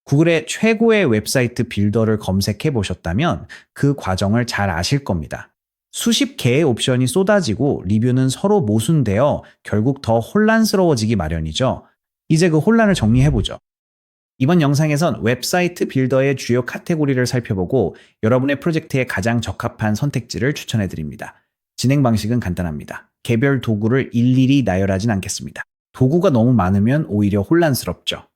구글의 최고의 웹사이트 빌더를 검색해 보셨다면 그 과정을 잘 아실 겁니다. 수십 개의 옵션이 쏟아지고 리뷰는 서로 모순되어 결국 더 혼란스러워지기 마련이죠. 이제 그 혼란을 정리해 보죠. 이번 영상에선 웹사이트 빌더의 주요 카테고리를 살펴보고 여러분의 프로젝트에 가장 적합한 선택지를 추천해 드립니다. 진행 방식은 간단합니다. 개별 도구를 일일이 나열하진 않겠습니다. 도구가 너무 많으면 오히려 혼란스럽죠.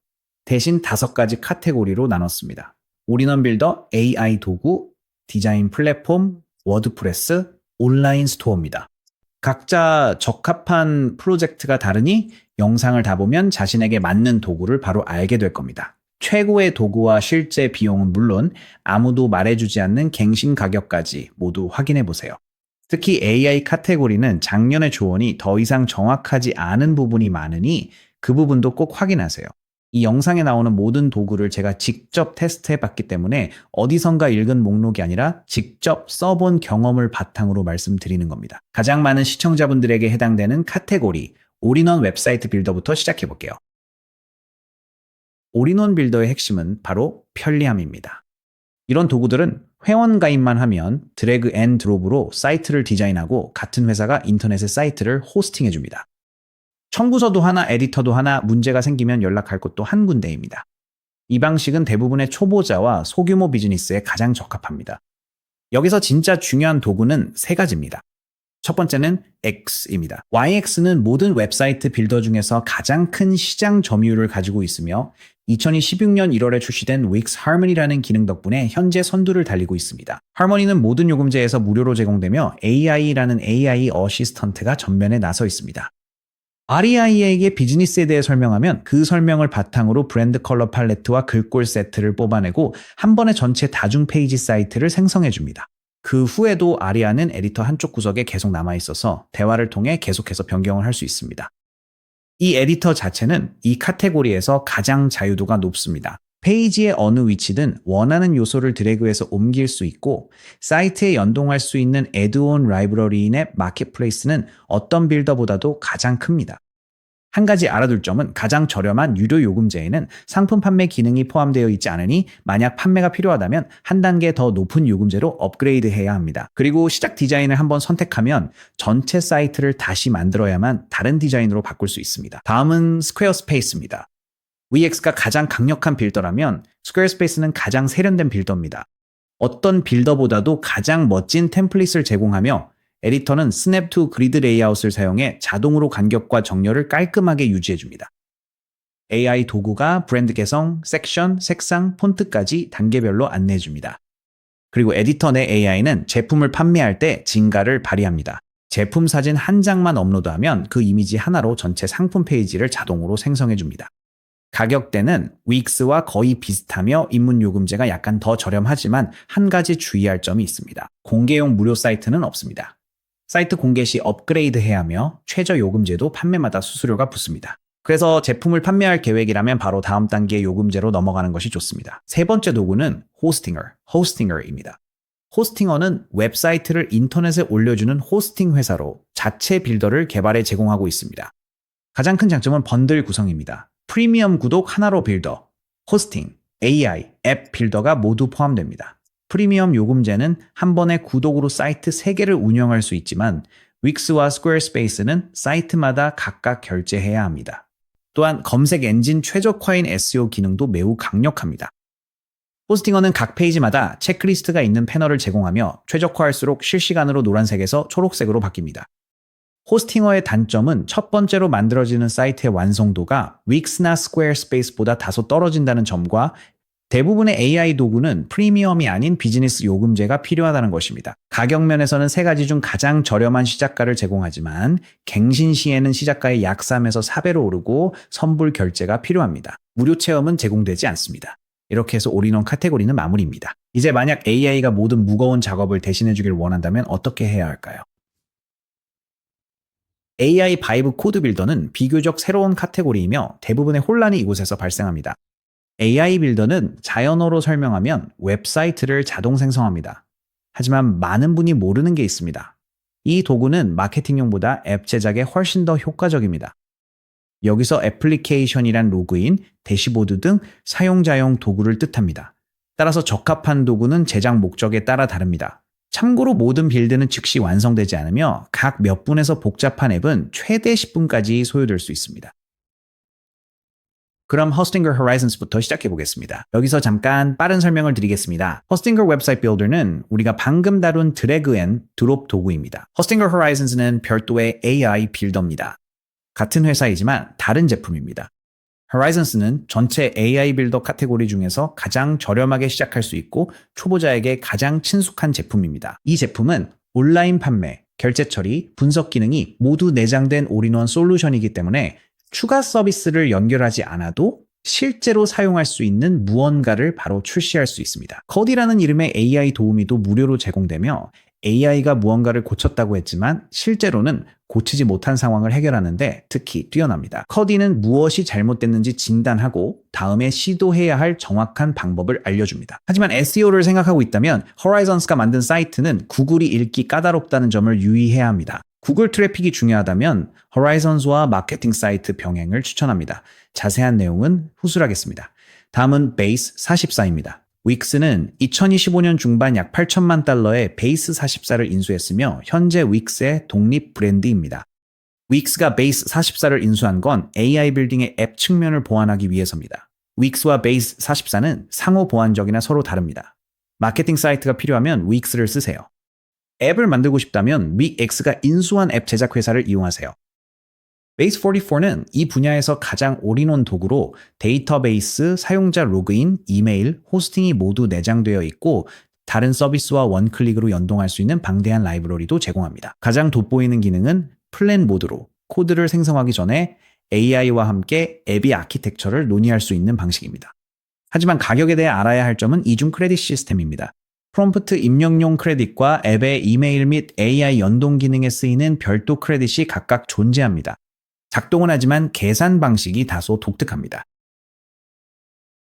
대신 5가지 카테고리로 나눴습니다. 올인원 빌더, AI 도구, 디자인 플랫폼, 워드프레스, 온라인 스토어입니다. 각자 적합한 프로젝트가 다르니 영상을 다 보면 자신에게 맞는 도구를 바로 알게 될 겁니다. 최고의 도구와 실제 비용은 물론 아무도 말해주지 않는 갱신 가격까지 모두 확인해 보세요. 특히 AI 카테고리는 작년의 조언이 더 이상 정확하지 않은 부분이 많으니 그 부분도 꼭 확인하세요. 이 영상에 나오는 모든 도구를 제가 직접 테스트해 봤기 때문에 어디선가 읽은 목록이 아니라 직접 써본 경험을 바탕으로 말씀드리는 겁니다. 가장 많은 시청자분들에게 해당되는 카테고리, 올인원 웹사이트 빌더부터 시작해 볼게요. 올인원 빌더의 핵심은 바로 편리함입니다. 이런 도구들은 회원 가입만 하면 드래그 앤 드롭으로 사이트를 디자인하고 같은 회사가 인터넷에 사이트를 호스팅해 줍니다. 청구서도 하나, 에디터도 하나, 문제가 생기면 연락할 곳도 한 군데입니다. 이 방식은 대부분의 초보자와 소규모 비즈니스에 가장 적합합니다. 여기서 진짜 중요한 도구는 3가지입니다. 첫 번째는 X입니다. YX는 모든 웹사이트 빌더 중에서 가장 큰 시장 점유율을 가지고 있으며 2016년 1월에 출시된 Wix Harmony라는 기능 덕분에 현재 선두를 달리고 있습니다. Harmony는 모든 요금제에서 무료로 제공되며 AI라는 AI 어시스턴트가 전면에 나서 있습니다. REI에게 비즈니스에 대해 설명하면 그 설명을 바탕으로 브랜드 컬러 팔레트와 글꼴 세트를 뽑아내고 한 번에 전체 다중 페이지 사이트를 생성해 줍니다. 그 후에도 아리아는 에디터 한쪽 구석에 계속 남아있어서 대화를 통해 계속해서 변경을 할 수 있습니다. 이 에디터 자체는 이 카테고리에서 가장 자유도가 높습니다. 페이지의 어느 위치든 원하는 요소를 드래그해서 옮길 수 있고 사이트에 연동할 수 있는 애드온 라이브러리인의 마켓플레이스는 어떤 빌더보다도 가장 큽니다. 한 가지 알아둘 점은 가장 저렴한 유료 요금제에는 상품 판매 기능이 포함되어 있지 않으니 만약 판매가 필요하다면 한 단계 더 높은 요금제로 업그레이드해야 합니다. 그리고 시작 디자인을 한번 선택하면 전체 사이트를 다시 만들어야만 다른 디자인으로 바꿀 수 있습니다. 다음은 스퀘어스페이스입니다. VX가 가장 강력한 빌더라면 스퀘어스페이스는 가장 세련된 빌더입니다. 어떤 빌더보다도 가장 멋진 템플릿을 제공하며 에디터는 스냅 투 그리드 레이아웃을 사용해 자동으로 간격과 정렬을 깔끔하게 유지해줍니다. AI 도구가 브랜드 개성, 섹션, 색상, 폰트까지 단계별로 안내해줍니다. 그리고 에디터 내 AI는 제품을 판매할 때 진가를 발휘합니다. 제품 사진 한 장만 업로드하면 그 이미지 하나로 전체 상품 페이지를 자동으로 생성해줍니다. 가격대는 윅스와 거의 비슷하며 입문 요금제가 약간 더 저렴하지만 한 가지 주의할 점이 있습니다. 공개용 무료 사이트는 없습니다. 사이트 공개 시 업그레이드해야 하며 최저 요금제도 판매마다 수수료가 붙습니다. 그래서 제품을 판매할 계획이라면 바로 다음 단계의 요금제로 넘어가는 것이 좋습니다. 3번째 도구는 호스팅어입니다. 호스팅어는 웹사이트를 인터넷에 올려주는 호스팅 회사로 자체 빌더를 개발해 제공하고 있습니다. 가장 큰 장점은 번들 구성입니다. 프리미엄 구독 하나로 빌더, 호스팅, AI, 앱 빌더가 모두 포함됩니다. 프리미엄 요금제는 한 번에 구독으로 사이트 3개를 운영할 수 있지만 윅스와 스퀘어스페이스는 사이트마다 각각 결제해야 합니다. 또한 검색 엔진 최적화인 SEO 기능도 매우 강력합니다. 호스팅어는 각 페이지마다 체크리스트가 있는 패널을 제공하며 최적화할수록 실시간으로 노란색에서 초록색으로 바뀝니다. 호스팅어의 단점은 첫 번째로 만들어지는 사이트의 완성도가 윅스나 스퀘어스페이스보다 다소 떨어진다는 점과 대부분의 AI 도구는 프리미엄이 아닌 비즈니스 요금제가 필요하다는 것입니다. 가격 면에서는 3가지 중 가장 저렴한 시작가를 제공하지만 갱신 시에는 시작가의 약 3에서 4배로 오르고 선불 결제가 필요합니다. 무료 체험은 제공되지 않습니다. 이렇게 해서 올인원 카테고리는 마무리입니다. 이제 만약 AI가 모든 무거운 작업을 대신해주길 원한다면 어떻게 해야 할까요? AI 바이브 코드 빌더는 비교적 새로운 카테고리이며 대부분의 혼란이 이곳에서 발생합니다. AI 빌더는 자연어로 설명하면 웹사이트를 자동 생성합니다. 하지만 많은 분이 모르는 게 있습니다. 이 도구는 마케팅용보다 앱 제작에 훨씬 더 효과적입니다. 여기서 애플리케이션이란 로그인, 대시보드 등 사용자용 도구를 뜻합니다. 따라서 적합한 도구는 제작 목적에 따라 다릅니다. 참고로 모든 빌드는 즉시 완성되지 않으며 각 몇 분에서 복잡한 앱은 최대 10분까지 소요될 수 있습니다. 그럼 Hostinger Horizons부터 시작해 보겠습니다. 여기서 잠깐 빠른 설명을 드리겠습니다. Hostinger 웹사이트 빌더는 우리가 방금 다룬 드래그 앤 드롭 도구입니다. Hostinger Horizons는 별도의 AI 빌더입니다. 같은 회사이지만 다른 제품입니다. Horizons는 전체 AI 빌더 카테고리 중에서 가장 저렴하게 시작할 수 있고 초보자에게 가장 친숙한 제품입니다. 이 제품은 온라인 판매, 결제 처리, 분석 기능이 모두 내장된 올인원 솔루션이기 때문에 추가 서비스를 연결하지 않아도 실제로 사용할 수 있는 무언가를 바로 출시할 수 있습니다. 커디라는 이름의 AI 도우미도 무료로 제공되며 AI가 무언가를 고쳤다고 했지만 실제로는 고치지 못한 상황을 해결하는데 특히 뛰어납니다. 커디는 무엇이 잘못됐는지 진단하고 다음에 시도해야 할 정확한 방법을 알려줍니다. 하지만 SEO를 생각하고 있다면 Horizons가 만든 사이트는 구글이 읽기 까다롭다는 점을 유의해야 합니다. 구글 트래픽이 중요하다면 Horizons와 마케팅 사이트 병행을 추천합니다. 자세한 내용은 후술하겠습니다. 다음은 베이스 44입니다. 윅스는 2025년 중반 약 8천만 달러의 베이스 44를 인수했으며 현재 윅스의 독립 브랜드입니다. 윅스가 베이스 44를 인수한 건 AI 빌딩의 앱 측면을 보완하기 위해서입니다. 윅스와 베이스 44는 상호 보완적이나 서로 다릅니다. 마케팅 사이트가 필요하면 윅스를 쓰세요. 앱을 만들고 싶다면 윅스가 인수한 앱 제작 회사를 이용하세요. 베이스 44는 이 분야에서 가장 올인원 도구로 데이터베이스, 사용자 로그인, 이메일, 호스팅이 모두 내장되어 있고 다른 서비스와 원클릭으로 연동할 수 있는 방대한 라이브러리도 제공합니다. 가장 돋보이는 기능은 플랜 모드로 코드를 생성하기 전에 AI와 함께 앱의 아키텍처를 논의할 수 있는 방식입니다. 하지만 가격에 대해 알아야 할 점은 이중 크레딧 시스템입니다. 프롬프트 입력용 크레딧과 앱의 이메일 및 AI 연동 기능에 쓰이는 별도 크레딧이 각각 존재합니다. 작동은 하지만 계산 방식이 다소 독특합니다.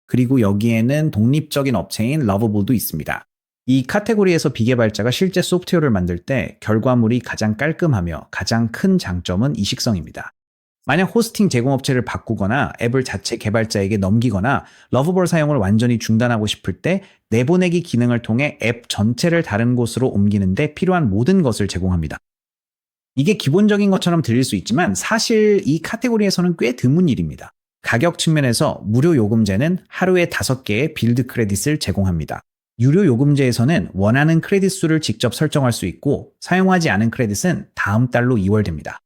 그리고 여기에는 독립적인 업체인 러버블도 있습니다. 이 카테고리에서 비개발자가 실제 소프트웨어를 만들 때 결과물이 가장 깔끔하며 가장 큰 장점은 이식성입니다. 만약 호스팅 제공업체를 바꾸거나 앱을 자체 개발자에게 넘기거나 러버블 사용을 완전히 중단하고 싶을 때 내보내기 기능을 통해 앱 전체를 다른 곳으로 옮기는 데 필요한 모든 것을 제공합니다. 이게 기본적인 것처럼 들릴 수 있지만 사실 이 카테고리에서는 꽤 드문 일입니다. 가격 측면에서 무료 요금제는 하루에 5개의 빌드 크레딧을 제공합니다. 유료 요금제에서는 원하는 크레딧 수를 직접 설정할 수 있고 사용하지 않은 크레딧은 다음 달로 이월됩니다.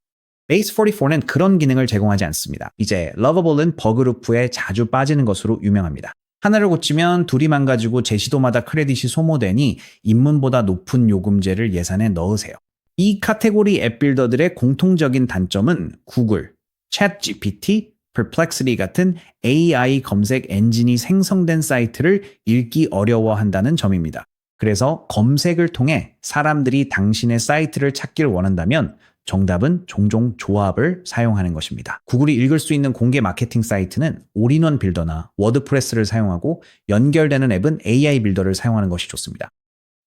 베이스 44는 그런 기능을 제공하지 않습니다. 이제 러버블은 버그루프에 자주 빠지는 것으로 유명합니다. 하나를 고치면 둘이 망가지고 재시도마다 크레딧이 소모되니 입문보다 높은 요금제를 예산에 넣으세요. 이 카테고리 앱 빌더들의 공통적인 단점은 구글, 챗GPT, Perplexity 같은 AI 검색 엔진이 생성된 사이트를 읽기 어려워한다는 점입니다. 그래서 검색을 통해 사람들이 당신의 사이트를 찾길 원한다면 정답은 종종 조합을 사용하는 것입니다. 구글이 읽을 수 있는 공개 마케팅 사이트는 올인원 빌더나 워드프레스를 사용하고 연결되는 앱은 AI 빌더를 사용하는 것이 좋습니다.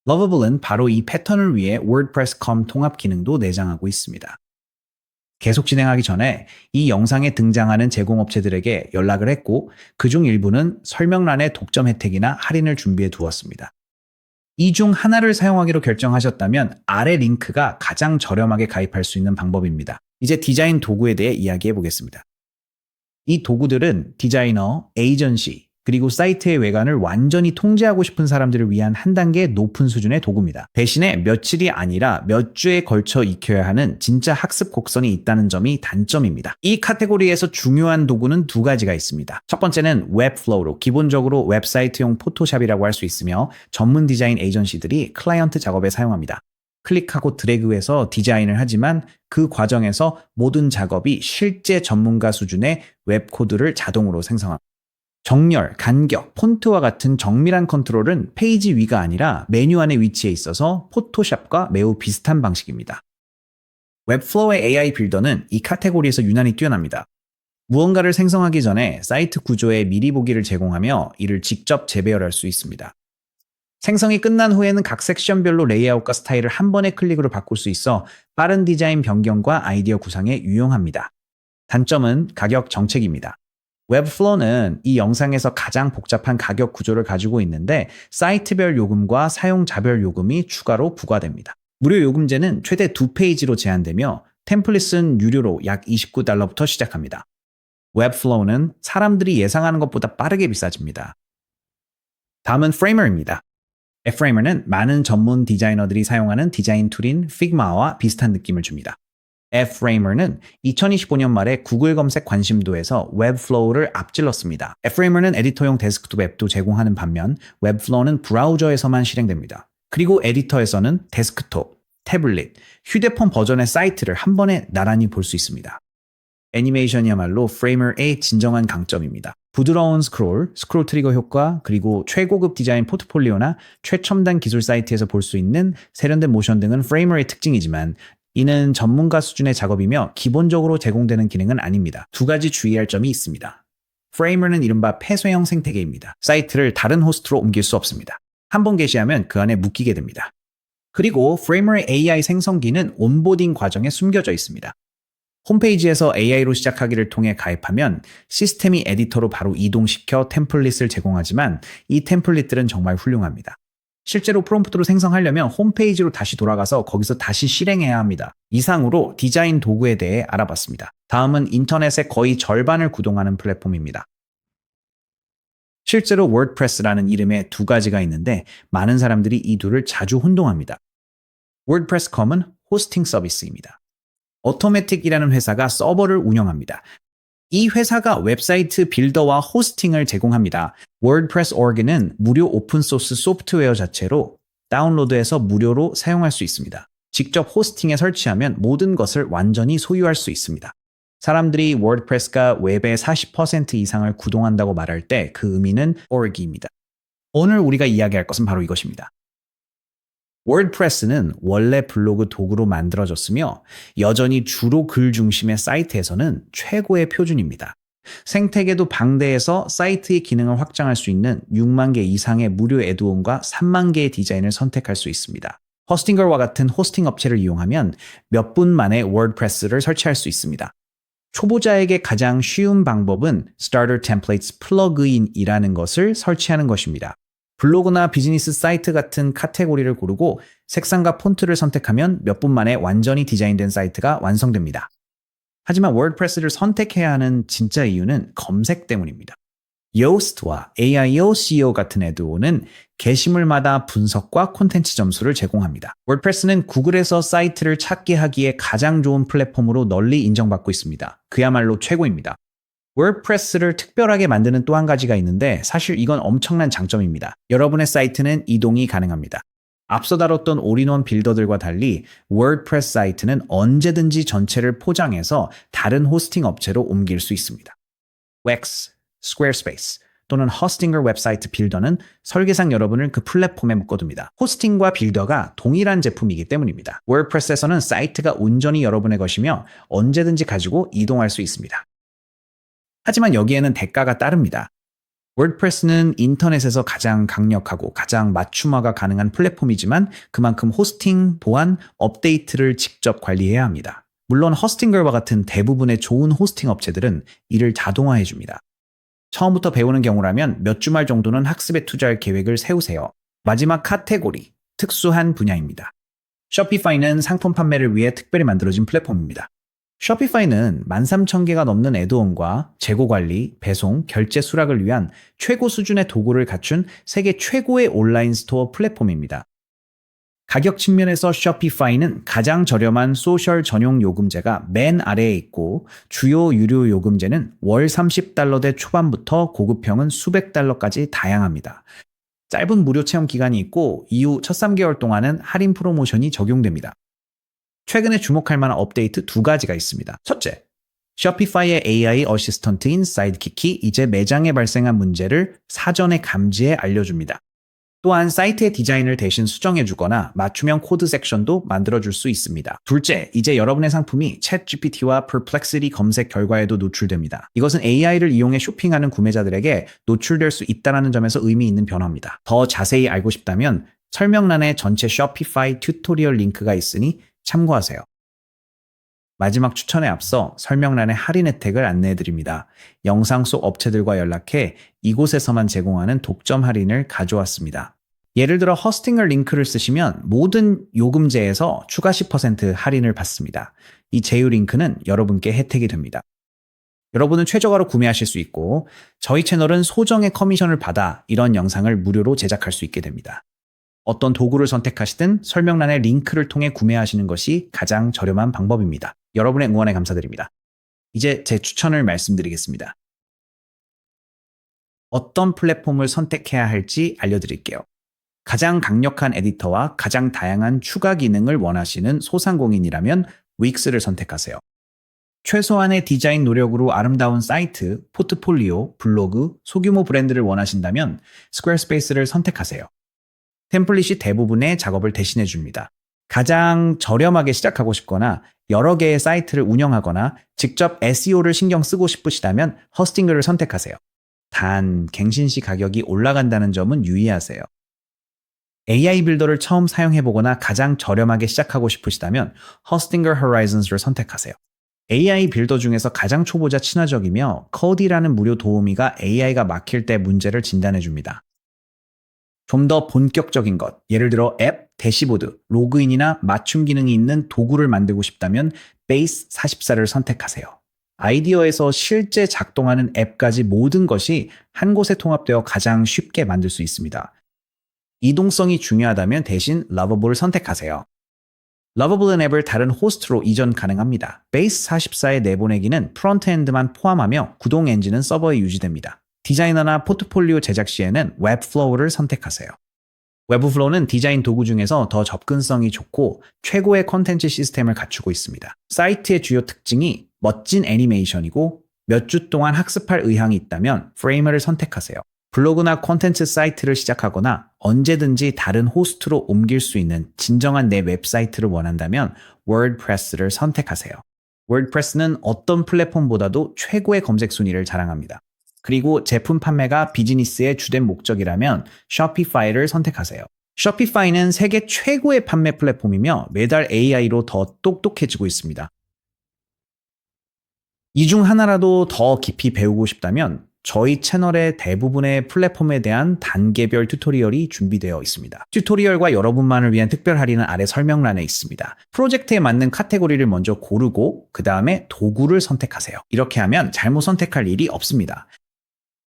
러버블은 바로 이 패턴을 위해 WordPress.com 통합 기능도 내장하고 있습니다. 계속 진행하기 전에 이 영상에 등장하는 제공업체들에게 연락을 했고 그중 일부는 설명란에 독점 혜택이나 할인을 준비해 두었습니다. 이 중 하나를 사용하기로 결정하셨다면 아래 링크가 가장 저렴하게 가입할 수 있는 방법입니다. 이제 디자인 도구에 대해 이야기해 보겠습니다. 이 도구들은 디자이너, 에이전시, 그리고 사이트의 외관을 완전히 통제하고 싶은 사람들을 위한 한 단계 높은 수준의 도구입니다. 대신에 며칠이 아니라 몇 주에 걸쳐 익혀야 하는 진짜 학습 곡선이 있다는 점이 단점입니다. 이 카테고리에서 중요한 도구는 두 가지가 있습니다. 첫 번째는 웹플로우로 기본적으로 웹사이트용 포토샵이라고 할 수 있으며 전문 디자인 에이전시들이 클라이언트 작업에 사용합니다. 클릭하고 드래그해서 디자인을 하지만 그 과정에서 모든 작업이 실제 전문가 수준의 웹코드를 자동으로 생성합니다. 정렬, 간격, 폰트와 같은 정밀한 컨트롤은 페이지 위가 아니라 메뉴 안에 위치해 있어서 포토샵과 매우 비슷한 방식입니다. 웹플로우의 AI 빌더는 이 카테고리에서 유난히 뛰어납니다. 무언가를 생성하기 전에 사이트 구조에 미리 보기를 제공하며 이를 직접 재배열할 수 있습니다. 생성이 끝난 후에는 각 섹션별로 레이아웃과 스타일을 한 번의 클릭으로 바꿀 수 있어 빠른 디자인 변경과 아이디어 구상에 유용합니다. 단점은 가격 정책입니다. 웹플로우는 이 영상에서 가장 복잡한 가격 구조를 가지고 있는데 사이트별 요금과 사용자별 요금이 추가로 부과됩니다. 무료 요금제는 최대 2페이지로 제한되며 템플릿은 유료로 약 $29부터 시작합니다. 웹플로우는 사람들이 예상하는 것보다 빠르게 비싸집니다. 다음은 프레이머입니다. Framer는 많은 전문 디자이너들이 사용하는 디자인 툴인 Figma와 비슷한 느낌을 줍니다. Framer는 2025년 말에 구글 검색 관심도에서 웹플로우를 앞질렀습니다. Framer는 에디터용 데스크톱 앱도 제공하는 반면 웹플로우는 브라우저에서만 실행됩니다. 그리고 에디터에서는 데스크톱, 태블릿, 휴대폰 버전의 사이트를 한 번에 나란히 볼 수 있습니다. 애니메이션이야말로 Framer의 진정한 강점입니다. 부드러운 스크롤 트리거 효과, 그리고 최고급 디자인 포트폴리오나 최첨단 기술 사이트에서 볼 수 있는 세련된 모션 등은 Framer의 특징이지만 이는 전문가 수준의 작업이며 기본적으로 제공되는 기능은 아닙니다. 두 가지 주의할 점이 있습니다. Framer는 이른바 폐쇄형 생태계입니다. 사이트를 다른 호스트로 옮길 수 없습니다. 한 번 게시하면 그 안에 묶이게 됩니다. 그리고 Framer의 AI 생성기는 온보딩 과정에 숨겨져 있습니다. 홈페이지에서 AI로 시작하기를 통해 가입하면 시스템이 에디터로 바로 이동시켜 템플릿을 제공하지만 이 템플릿들은 정말 훌륭합니다. 실제로 프롬프트로 생성하려면 홈페이지로 다시 돌아가서 거기서 다시 실행해야 합니다. 이상으로 디자인 도구에 대해 알아봤습니다. 다음은 인터넷의 거의 절반을 구동하는 플랫폼입니다. 실제로 워드프레스라는 이름의 두 가지가 있는데 많은 사람들이 이 둘을 자주 혼동합니다. WordPress.com은 호스팅 서비스입니다. 오토매틱이라는 회사가 서버를 운영합니다. 이 회사가 웹사이트 빌더와 호스팅을 제공합니다. WordPress.org는 무료 오픈소스 소프트웨어 자체로 다운로드해서 무료로 사용할 수 있습니다. 직접 호스팅에 설치하면 모든 것을 완전히 소유할 수 있습니다. 사람들이 워드프레스가 웹의 40% 이상을 구동한다고 말할 때 그 의미는 org입니다. 오늘 우리가 이야기할 것은 바로 이것입니다. 워드프레스는 원래 블로그 도구로 만들어졌으며 여전히 주로 글 중심의 사이트에서는 최고의 표준입니다. 생태계도 방대해서 사이트의 기능을 확장할 수 있는 6만 개 이상의 무료 애드온과 3만 개의 디자인을 선택할 수 있습니다. 허스팅걸과 같은 호스팅 업체를 이용하면 몇 분 만에 워드프레스를 설치할 수 있습니다. 초보자에게 가장 쉬운 방법은 Starter Templates 플러그인이라는 것을 설치하는 것입니다. 블로그나 비즈니스 사이트 같은 카테고리를 고르고 색상과 폰트를 선택하면 몇 분 만에 완전히 디자인된 사이트가 완성됩니다. 하지만 워드프레스를 선택해야 하는 진짜 이유는 검색 때문입니다. Yoast와 AIO SEO 같은 애드온은 게시물마다 분석과 콘텐츠 점수를 제공합니다. 워드프레스는 구글에서 사이트를 찾게 하기에 가장 좋은 플랫폼으로 널리 인정받고 있습니다. 그야말로 최고입니다. 워드프레스를 특별하게 만드는 또 한 가지가 있는데 사실 이건 엄청난 장점입니다. 여러분의 사이트는 이동이 가능합니다. 앞서 다뤘던 올인원 빌더들과 달리 워드프레스 사이트는 언제든지 전체를 포장해서 다른 호스팅 업체로 옮길 수 있습니다. Wix, Squarespace 또는 허스팅거 웹사이트 빌더는 설계상 여러분을 그 플랫폼에 묶어둡니다. 호스팅과 빌더가 동일한 제품이기 때문입니다. 워드프레스에서는 사이트가 온전히 여러분의 것이며 언제든지 가지고 이동할 수 있습니다. 하지만 여기에는 대가가 따릅니다. 워드프레스는 인터넷에서 가장 강력하고 가장 맞춤화가 가능한 플랫폼이지만 그만큼 호스팅, 보안, 업데이트를 직접 관리해야 합니다. 물론 허스팅걸과 같은 대부분의 좋은 호스팅 업체들은 이를 자동화해줍니다. 처음부터 배우는 경우라면 몇 주말 정도는 학습에 투자할 계획을 세우세요. 마지막 카테고리, 특수한 분야입니다. 쇼피파이는 상품 판매를 위해 특별히 만들어진 플랫폼입니다. 쇼피파이는 13,000개가 넘는 애드온과 재고 관리, 배송, 결제 수락을 위한 최고 수준의 도구를 갖춘 세계 최고의 온라인 스토어 플랫폼입니다. 가격 측면에서 쇼피파이는 가장 저렴한 소셜 전용 요금제가 맨 아래에 있고 주요 유료 요금제는 월 $30대 초반부터 고급형은 수백 달러까지 다양합니다. 짧은 무료 체험 기간이 있고 이후 첫 3개월 동안은 할인 프로모션이 적용됩니다. 최근에 주목할 만한 업데이트 두 가지가 있습니다. 첫째, 쇼피파이의 AI 어시스턴트인 사이드킥이 이제 매장에 발생한 문제를 사전에 감지해 알려줍니다. 또한 사이트의 디자인을 대신 수정해주거나 맞춤형 코드 섹션도 만들어줄 수 있습니다. 둘째, 이제 여러분의 상품이 챗GPT와 Perplexity 검색 결과에도 노출됩니다. 이것은 AI를 이용해 쇼핑하는 구매자들에게 노출될 수 있다는 점에서 의미 있는 변화입니다. 더 자세히 알고 싶다면 설명란에 전체 쇼피파이 튜토리얼 링크가 있으니 참고하세요. 마지막 추천에 앞서 설명란에 할인 혜택을 안내해 드립니다. 영상 속 업체들과 연락해 이곳에서만 제공하는 독점 할인을 가져왔습니다. 예를 들어 허스팅을 링크를 쓰시면 모든 요금제에서 추가 10% 할인을 받습니다. 이 제휴 링크는 여러분께 혜택이 됩니다. 여러분은 최저가로 구매하실 수 있고 저희 채널은 소정의 커미션을 받아 이런 영상을 무료로 제작할 수 있게 됩니다. 어떤 도구를 선택하시든 설명란의 링크를 통해 구매하시는 것이 가장 저렴한 방법입니다. 여러분의 응원에 감사드립니다. 이제 제 추천을 말씀드리겠습니다. 어떤 플랫폼을 선택해야 할지 알려드릴게요. 가장 강력한 에디터와 가장 다양한 추가 기능을 원하시는 소상공인이라면 윅스를 선택하세요. 최소한의 디자인 노력으로 아름다운 사이트, 포트폴리오, 블로그, 소규모 브랜드를 원하신다면 스퀘어스페이스를 선택하세요. 템플릿이 대부분의 작업을 대신해 줍니다. 가장 저렴하게 시작하고 싶거나 여러 개의 사이트를 운영하거나 직접 SEO를 신경 쓰고 싶으시다면 허스팅글을 선택하세요. 단, 갱신 시 가격이 올라간다는 점은 유의하세요. AI 빌더를 처음 사용해보거나 가장 저렴하게 시작하고 싶으시다면 허스팅글 호라이즌스를 선택하세요. AI 빌더 중에서 가장 초보자 친화적이며 커디라는 무료 도우미가 AI가 막힐 때 문제를 진단해줍니다. 좀 더 본격적인 것, 예를 들어 앱, 대시보드, 로그인이나 맞춤 기능이 있는 도구를 만들고 싶다면 베이스 44를 선택하세요. 아이디어에서 실제 작동하는 앱까지 모든 것이 한 곳에 통합되어 가장 쉽게 만들 수 있습니다. 이동성이 중요하다면 대신 러버블을 선택하세요. 러버블은 앱을 다른 호스트로 이전 가능합니다. 베이스 44의 내보내기는 프론트엔드만 포함하며 구동 엔진은 서버에 유지됩니다. 디자이너나 포트폴리오 제작 시에는 웹플로우를 선택하세요. 웹플로우는 디자인 도구 중에서 더 접근성이 좋고 최고의 콘텐츠 시스템을 갖추고 있습니다. 사이트의 주요 특징이 멋진 애니메이션이고 몇 주 동안 학습할 의향이 있다면 프레이머를 선택하세요. 블로그나 콘텐츠 사이트를 시작하거나 언제든지 다른 호스트로 옮길 수 있는 진정한 내 웹사이트를 원한다면 워드프레스를 선택하세요. 워드프레스는 어떤 플랫폼보다도 최고의 검색 순위를 자랑합니다. 그리고 제품 판매가 비즈니스의 주된 목적이라면 쇼피파이를 선택하세요. 쇼피파이는 세계 최고의 판매 플랫폼이며 매달 AI로 더 똑똑해지고 있습니다. 이 중 하나라도 더 깊이 배우고 싶다면 저희 채널의 대부분의 플랫폼에 대한 단계별 튜토리얼이 준비되어 있습니다. 튜토리얼과 여러분만을 위한 특별 할인은 아래 설명란에 있습니다. 프로젝트에 맞는 카테고리를 먼저 고르고 그 다음에 도구를 선택하세요. 이렇게 하면 잘못 선택할 일이 없습니다.